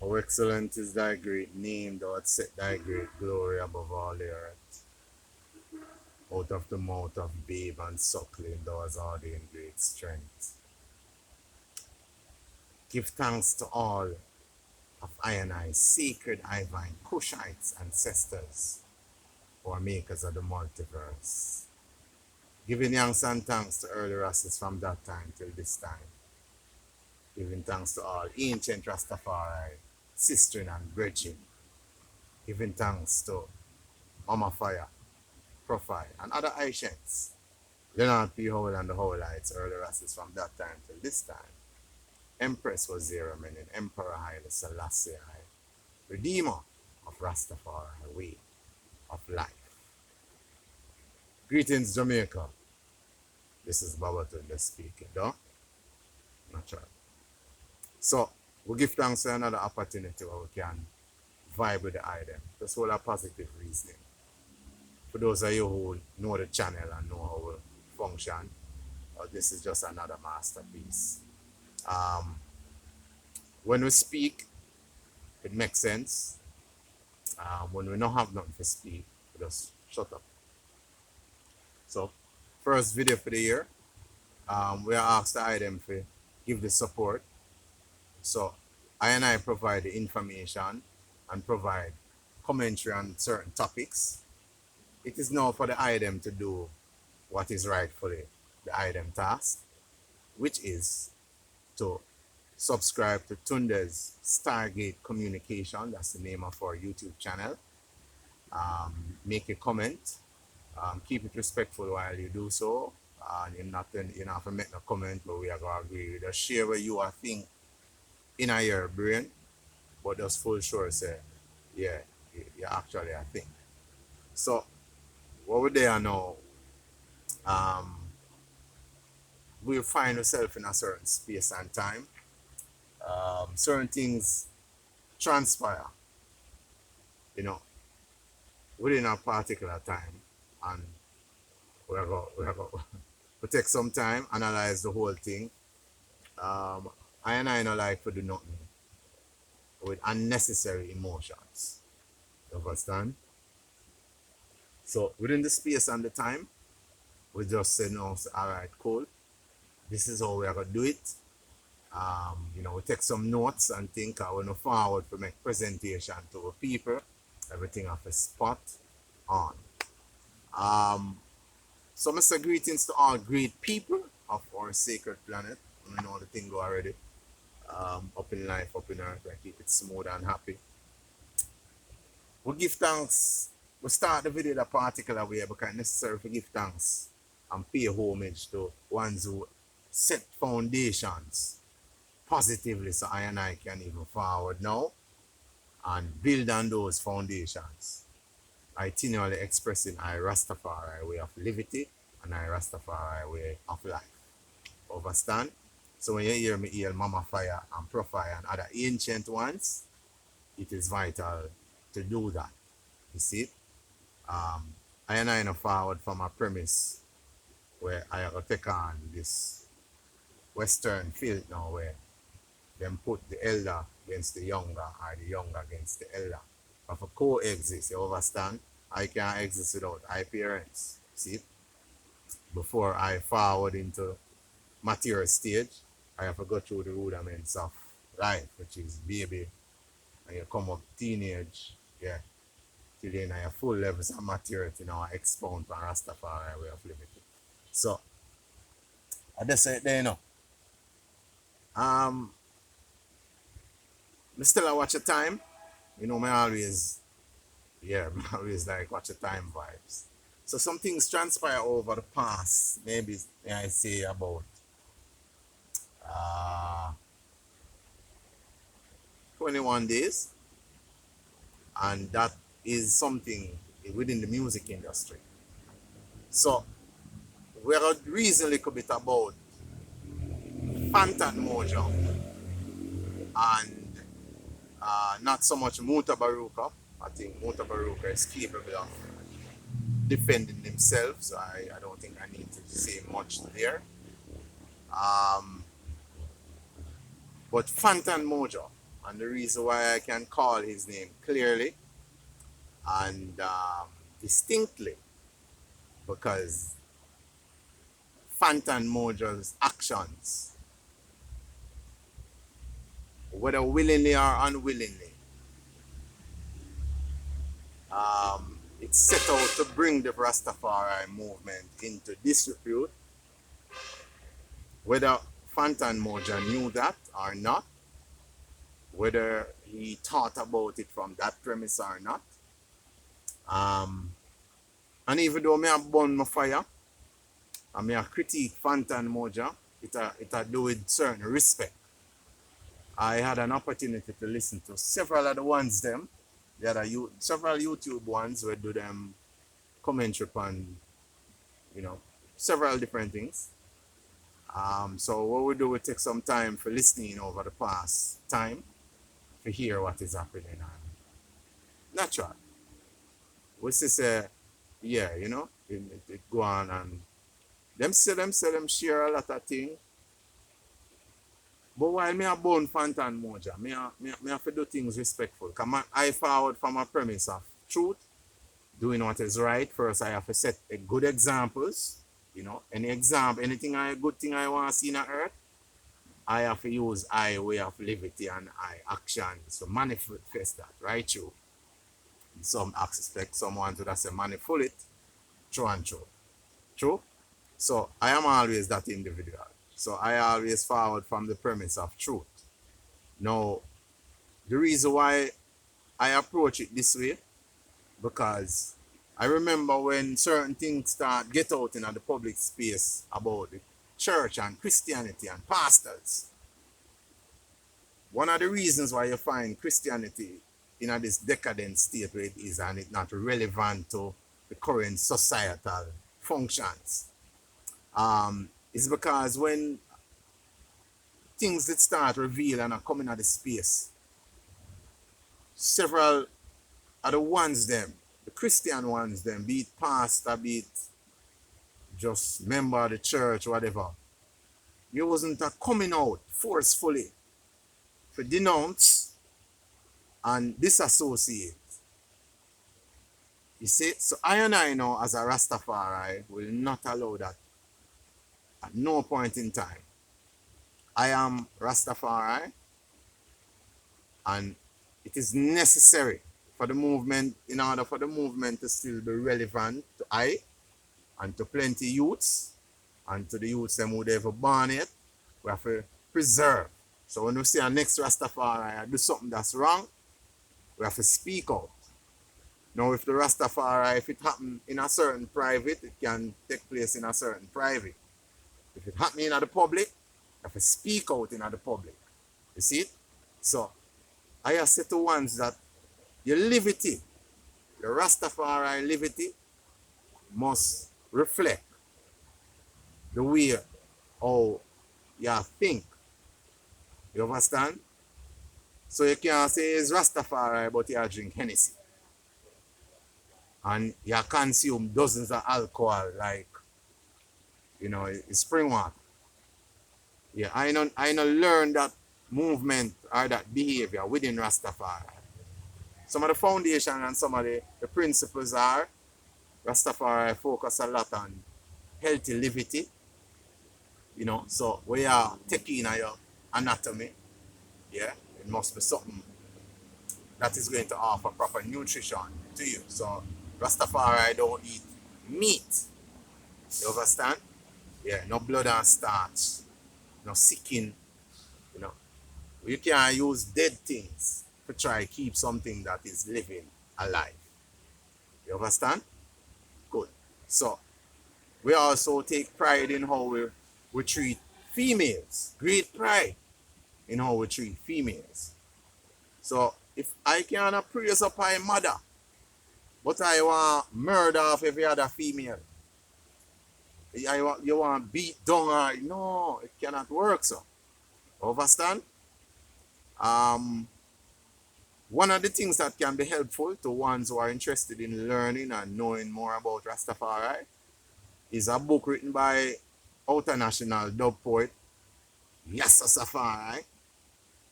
How excellent is thy great name, thou hast set thy great glory above all the earth. Out of the mouth of babe and suckling, thou hast ordained great strength. Give thanks to all of I and I, sacred Ivine, Cushites, ancestors, who are makers of the multiverse. Giving thanks and thanks to early RASSES from that time till this time. Giving thanks to all ancient Rastafari, SISTREN and brethren. Giving thanks to Mama Fire, Profile, and other Haitians. Leonardo P. Howell and the HOWELL-ITES, early RASSES from that time till this time. Empress WAZARO, MENEN, Emperor HAILE, SELASSIE, Redeemer of Rastafari, way of life. Greetings, Jamaica. This is Babatunde speaking, though. Natural. So, we give thanks for another opportunity where we can vibe with the item. That's all a positive reasoning. For those of you who know the channel and know how we function, this is just another masterpiece. When we speak, it makes sense. When we don't have nothing to speak, we just shut up. So, first video for the year, we are asked the item to give the support. So, I and I provide the information and provide commentary on certain topics. It is now for the item to do what is rightfully the item task, which is to subscribe to Tunde's Stargate Communication. That's the name of our YouTube channel. Make a comment. Keep it respectful while you do so. You're not have to make no comment, but we are going to agree. Just share what you are think in your brain, but just full sure say, yeah, you actually I think. So, what we're there now, we'll find ourselves in a certain space and time. Certain things transpire, within a particular time, and we're going to take some time, analyze the whole thing. I and I don't like to do nothing with unnecessary emotions. You understand? So within the space and the time, we just say no, all right, cool. This is how we are going to do it. We take some notes and think when we forward to make presentation to our people, everything off a spot on. So Mr. Greetings to all great people of our sacred planet. We know the thing go already. Up in life, up in earth, we keep it smooth and happy. We give thanks. We start the video that particular way because it's necessary to give thanks and pay homage to ones who set foundations positively so I and I can even forward now and build on those foundations. Itinerally expressing I Rastafari way of livity and I Rastafari way of life. Understand? So when you hear me hear Mama Fire and Profile and other ancient ones, it is vital to do that. You see? I and I know forward from a premise where I have to take on this Western field now where them put the elder against the younger or the younger against the elder. Of a coexist, you understand? I can't exist without I parents. See? Before I forward into mature stage, I have to go through the rudiments of life, which is baby, and you come up teenage, yeah, till then I have full levels of maturity now, I expound on Rastafari way of living. So, I just say it there, I still I watch a time, me always, I always like watch a time vibes. So some things transpire over the past, maybe I say about 21 days, and that is something within the music industry. So we're reason a little bit about Fantan Mojah and not so much Muta Baruka. I think Muta Baruka is capable of defending himself, so I don't think I need to say much there. But Fantan Mojah, And the reason why I can call his name clearly and distinctly, because Fantan Mojah'S actions, whether willingly or unwillingly, it's set out to bring the Rastafari movement into disrepute. Whether Fantan Mojah knew that or not, whether he thought about it from that premise or not. And even though me have burn my fire, and me a critique Fantan Mojah, it a do with certain respect. I had an opportunity to listen to several of the ones them. There are several YouTube ones where do them commentary on, several different things. So what we do, we take some time for listening over the past time to hear what is happening. And natural. We say, yeah, it go on and them share a lot of things. But while me a born Fantan Mojah, me have to do things respectful. Because I forward from a premise of truth, doing what is right. First, I have to set a good examples. Anything good thing I want to see in the earth, I have to use I way of livity and I actions to manifest that, right? True. In some aspect, someone would say manipulate it, true and true. True? So I am always that individual. So I always forward from the premise of truth. Now, the reason why I approach it this way, because I remember when certain things start get out in the public space about the church and Christianity and pastors. One of the reasons why you find Christianity in this decadent state where it is and it's not relevant to the current societal functions is because when things that start reveal and are coming out of space, several of the ones them, the Christian ones them, be it pastor, be it just member of the church, whatever, you wasn't coming out forcefully to denounce and disassociate. You see, so I know as a Rastafari will not allow that at no point in time. I am Rastafari and it is necessary for the movement, in order for the movement to still be relevant to I and to plenty youths and to the youths them who ever born it, we have to preserve. So when we see our next Rastafari do something that's wrong, we have to speak out. Now if the Rastafari, if it happen in a certain private, it can take place in a certain private. If it happen in the public, you have to speak out in the public. You see it? So I have said to ones that your livity, your Rastafari livity must reflect the way how you think. You understand? So you can't say it's Rastafari but you drink Hennessy. And you consume dozens of alcohol like, spring water. Yeah, I don't learn that movement or that behavior within Rastafari. Some of the foundation and some of the principles are Rastafari focus a lot on healthy livity. So we are taking your anatomy. Yeah, it must be something that is going to offer proper nutrition to you. So Rastafari don't eat meat. You understand? Yeah, no blood and starch, no sicking. You can't use dead things to try to keep something that is living alive. You understand? Good. So we also take pride in how we treat females. Great pride in how we treat females. So if I cannot praise up my mother, but I want murder of every other female, you want beat down her, no, it cannot work so. Understand? One of the things that can be helpful to ones who are interested in learning and knowing more about Rastafari is a book written by international dub poet Safari.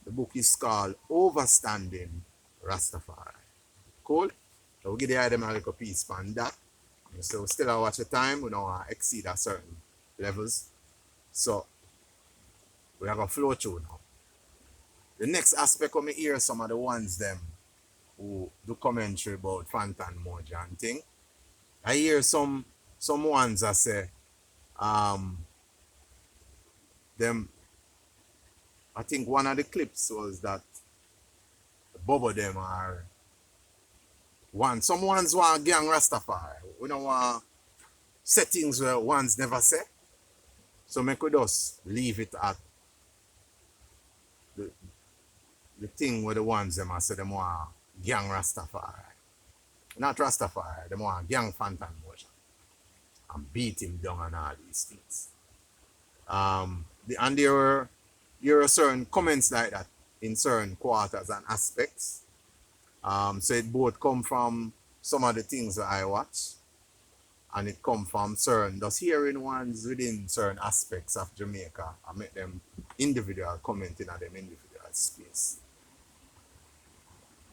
The book is called Overstanding Rastafari. Cool? So we give the item a little piece on that. So we still have watch the time, we don't exceed a certain levels. So we have a flow through now. The next aspect of me hear some of the ones them who do commentary about Fantan Mojah and thing. I hear some ones that say them I think one of the clips was that both of them are some ones want gang Rastafari. We don't want settings where ones never say. So we could just leave it at the thing where the ones them are say them want gang Rastafari. Not Rastafari, them want gang Fantan Mojah. And beat him down and all these things. And there were certain comments like that in certain quarters and aspects. So it both come from some of the things that I watch, and it come from certain, just hearing ones within certain aspects of Jamaica. I make them individual commenting on them individual space.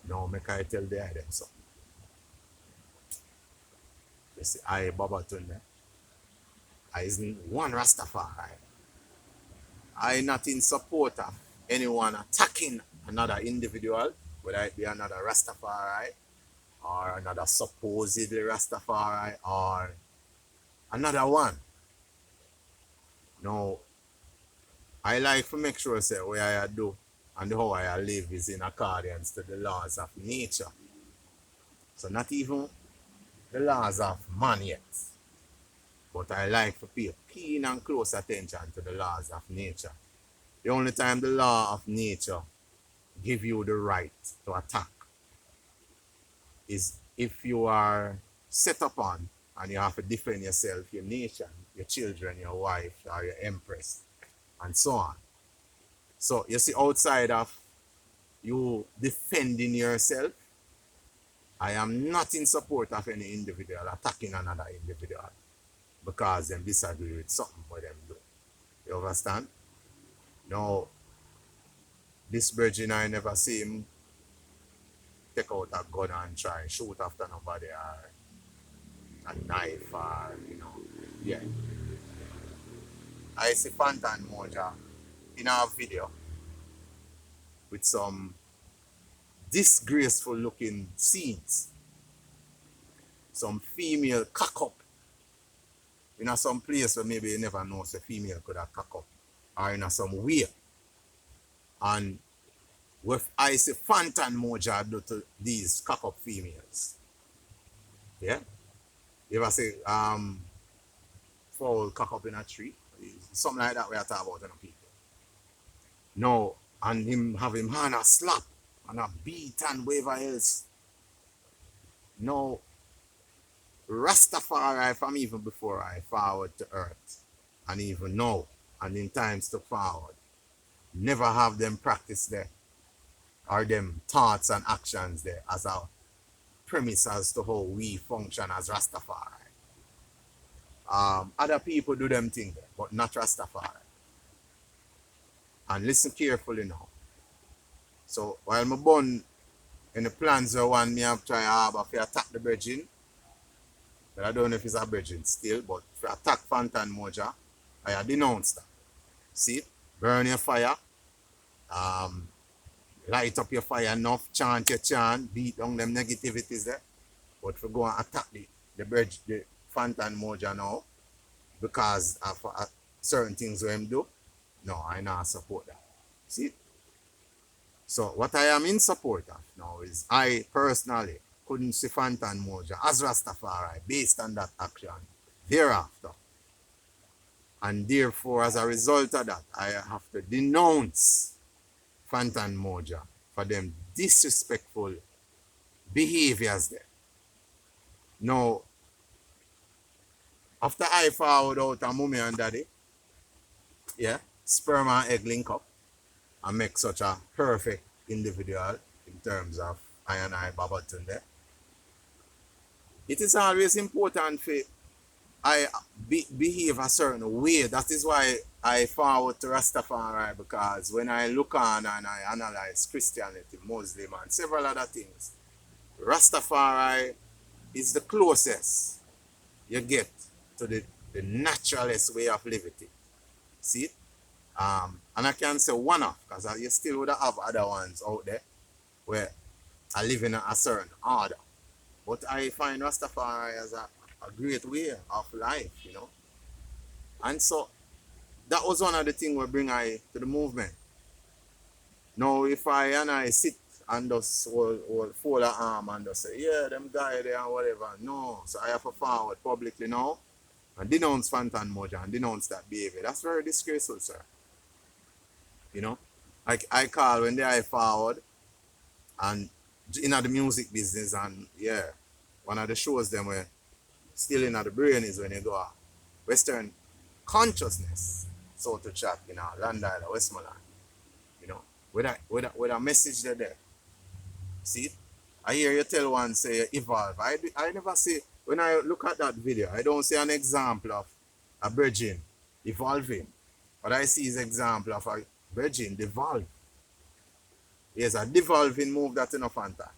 Now make I tell them something. They say, I Baba Tunde. I isn't one Rastafari. I not in support of anyone attacking another individual, whether it be another Rastafari or another supposedly Rastafari or another one. No, I like to make sure say what I do and how I live is in accordance to the laws of nature. So not even the laws of man yet. But I like to pay keen and close attention to the laws of nature. The only time the law of nature give you the right to attack is if you are set upon and you have to defend yourself, your nation, your children, your wife, or your empress, and so on. So you see, outside of you defending yourself, I am not in support of any individual attacking another individual because they disagree with something what them do. You understand? Now, this virgin I never see him take out a gun and try and shoot after nobody or a knife or, yeah. I see Fantan Mojah in our video with some disgraceful looking scenes. Some female cock up. In some place where maybe you never know if a female could have cock up. Or in some way. And what I see Fantan Mojah do to these cock up females. Yeah? You ever say fowl cock up in a tree? Something like that we are talking about in people. No, and him have him hand a slap and a beat and whatever else. No, Rastafari from even before I forward to earth, and even now, and in times to forward, never have them practice there, or them thoughts and actions there as a premise as to how we function as Rastafari. Other people do them things, but not Rastafari. And listen carefully now. So while my born in the plans of one me have tried harbor to attack the virgin, but I don't know if it's a virgin still, but if you attack Fantan Mojah, I denounce that. See? Burn your fire. Light up your fire enough, chant your chant, beat down them negativities there. But if you go and attack the Fantan Mojah now, because of certain things we him do, no, I not support that. See? So what I am in support of now is I personally couldn't see Fantan Mojah as Rastafari based on that action thereafter. And therefore, as a result of that, I have to denounce Fantan Mojah for them disrespectful behaviors there. Now, after I found out a mommy and daddy, yeah, sperm and egg link up and make such a perfect individual in terms of I and I Baba Tunde. It is always important for I behave a certain way. That is why I forward to Rastafari, because when I look on and I analyze Christianity, Muslim, and several other things, Rastafari is the closest you get to the naturalist way of living. See it? And I can say one off, because you still would have other ones out there where I live in a certain order. But I find Rastafari as a great way of life, you know. And so that was one of the things we bring I to the movement. Now, if I sit and just fold an arm and just say, yeah, them guy there and whatever, no. So I have to forward publicly now and denounce Fantan Mojah and denounce that behavior. That's very disgraceful, sir. You know, like I call when they are forward and in the music business, and yeah, one of the shows them where still in the brain is when you go Western consciousness, so to chat, you know, Land Island, Westmoreland, you know, with a message there. See, I hear you tell one say evolve. I never see, when I look at that video, I don't see an example of a virgin evolving. What I see is example of a virgin devolve. Yes, a devolving move that's in a Fantan.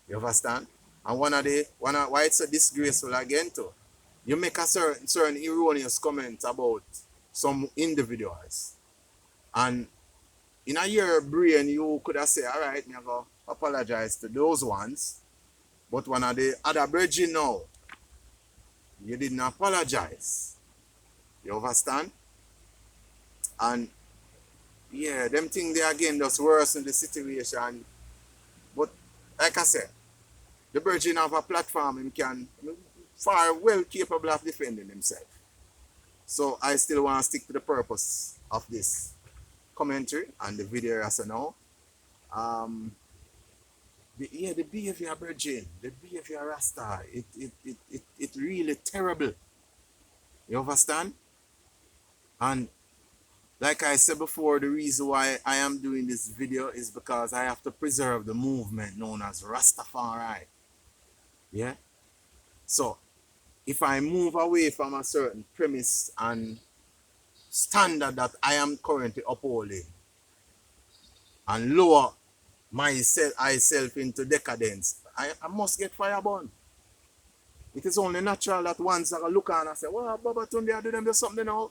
You understand? And why it's so disgraceful again too. You make a certain erroneous comment about some individuals. And in a your brain you could have said, all right, I'm going to apologize to those ones. But one of the other virgin now, you didn't apologize. You understand? And yeah, them things they again just worsen the situation. But like I said, the virgin have a platform and can far well capable of defending himself. So I still want to stick to the purpose of this commentary and the video as I know. The behavior virgin, the behavior Rasta, it really terrible. You understand? And like I said before, the reason why I am doing this video is because I have to preserve the movement known as Rastafari. Yeah? So, if I move away from a certain premise and standard that I am currently upholding and lower myself into decadence, I must get fireborn. It is only natural that once I look on and say, well, Baba Tunde, I do them something now.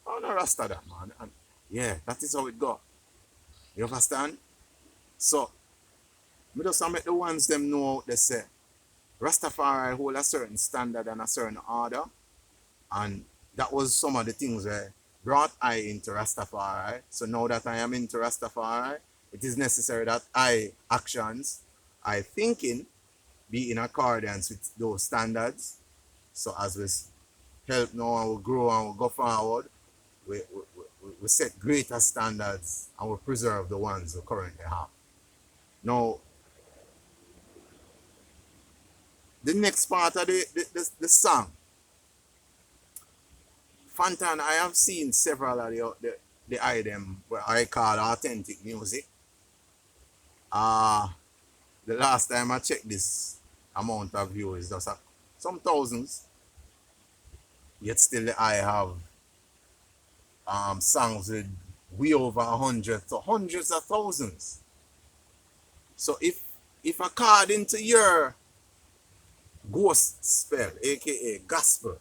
Oh, no, Rasta that, man. And yeah, that is how it go. You understand? So, me just make the ones them know they say, Rastafari hold a certain standard and a certain order. And that was some of the things that brought I into Rastafari. So now that I am into Rastafari, it is necessary that I actions, I thinking, be in accordance with those standards. So as we help now and we grow and we go forward, we set greater standards and we preserve the ones we currently have. Now, the next part of the song, Fantan, I have seen several of the items where I call authentic music. The last time I checked this amount of views, just some thousands. Yet still I have songs with way over 100 to hundreds of thousands. So if according to your ghost spell, aka gospel,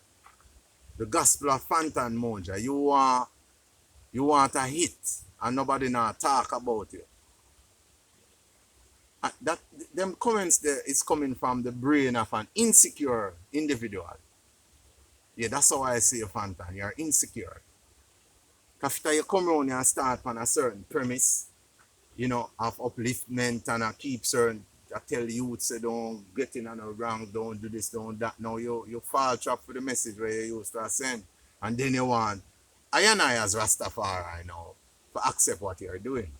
the gospel of Fantan Mojah, you want a hit and nobody now talk about it. And that them comments there is coming from the brain of an insecure individual. Yeah, that's how I see you, Fantan. You're insecure. After you come around and start on a certain premise, you know, of upliftment and I keep certain, I tell you, say don't get in on the wrong, don't do this, don't that. Now you fall trap for the message where you used to send. And then you want, I and I as Rastafari now, to accept what you're doing.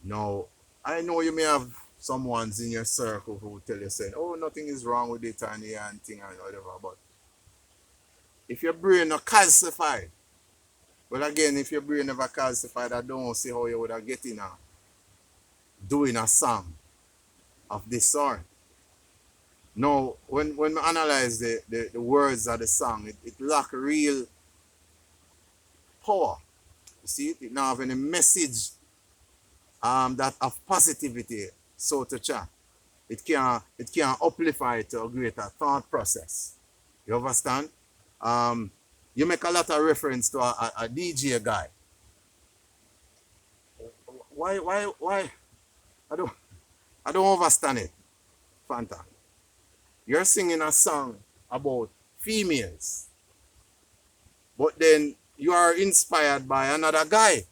Now, I know you may have some ones in your circle who tell you saying, oh, nothing is wrong with it and yeah and thing and whatever, but if your brain not calcified, well again, if your brain never calcified, I don't see how you would have get in doing a song of this sort. Now, when we analyze the words of the song, it lack real power. You see it? It now have any message that of positivity, so to chat. It can amplify to a greater thought process. You understand? Um, you make a lot of reference to a DJ guy. Why? I don't I don't understand it, Fantan. You're singing a song about females, but then you are inspired by another guy.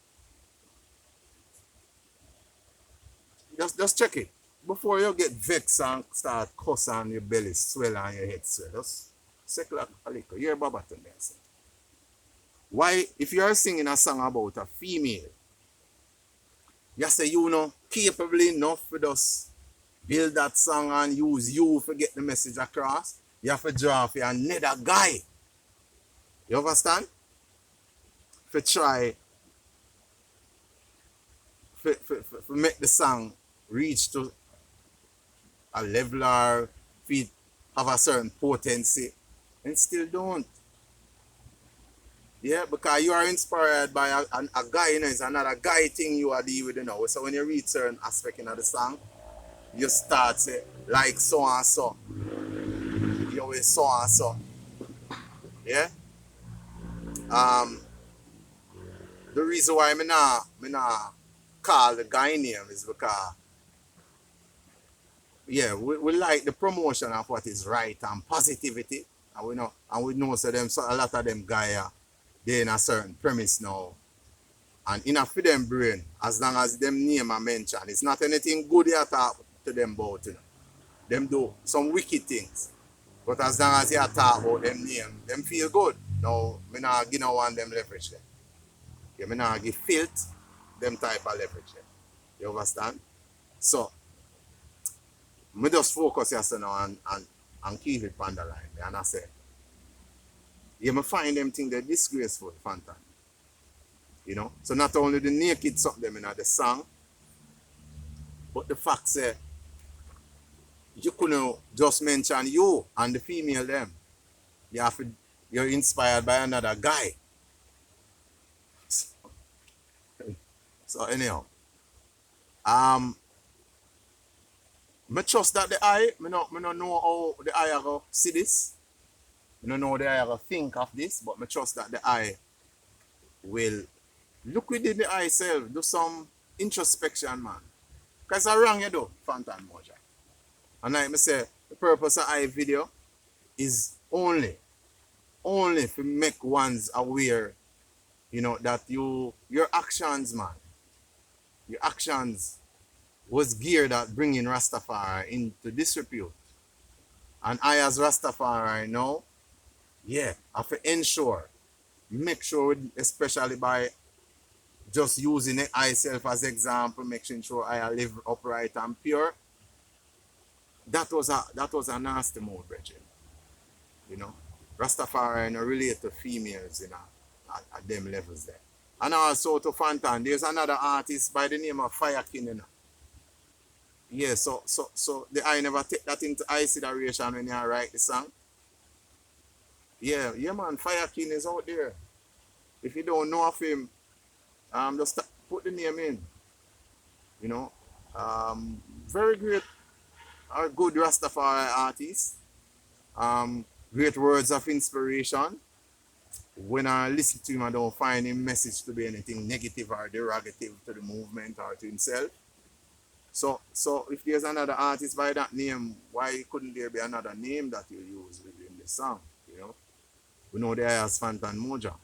Just check it. Before you get vexed and start cussing and your belly swell and your head swell, just second a little. You're babaton there. Why, if you are singing a song about a female, you say you know capable enough for us build that song and use you to get the message across, you have to draw for another guy. You understand? For try for make the song reach to a level or fit have a certain potency and still don't. Yeah, because you are inspired by a guy, you know, it's another guy thing you are dealing with, you know. So when you read certain aspect in the song, you start say, like so and so. You always so and so. Yeah? Um the reason why me nah call the guy name is because yeah, we like the promotion of what is right and positivity. And we know so them so a lot of them guy they in a certain premise now. And enough for them brain, as long as them name and mention, it's not anything good you talk to them about, you know. Them do some wicked things. But as long as you talk about them name, them feel good. Now, me not give no one them leverage them. Yeah, me not give filth them type of leverage them. You understand? So, me just focus yes now and keep it on the line. And I say, you may find them things they're disgraceful, Fantan. You know? So not only the naked something in the song, but the fact say you couldn't just mention you and the female them. You have to, you're inspired by another guy. So anyhow, um, me trust that the eye, me not know how the eye go see this. Me don't know how the eye go think of this, but me trust that the eye will look within the eye self, do some introspection, man. Because I wrong you do, Fantan Mojah. And like me say, the purpose of eye video is only to make ones aware, you know, that your actions, man, your actions was geared at bringing Rastafari into disrepute. And I as Rastafari now, yeah, I have to ensure, make sure, especially by just using it I self as example, making sure I live upright and pure. That was a nasty move, Bridget. You know, Rastafari no relate to females, you know, at them levels there. And also to Fantan, there's another artist by the name of Fire King, you know. Yeah, so the I never take that into consideration when you write the song. Yeah, man, Fire King is out there. If you don't know of him, just put the name in. You know, very great, good Rastafari artist. Great words of inspiration. When I listen to him, I don't find him message to be anything negative or derogative to the movement or to himself. So if there's another artist by that name, why couldn't there be another name that you use within the song? You know, we know there as Fantan Mojah.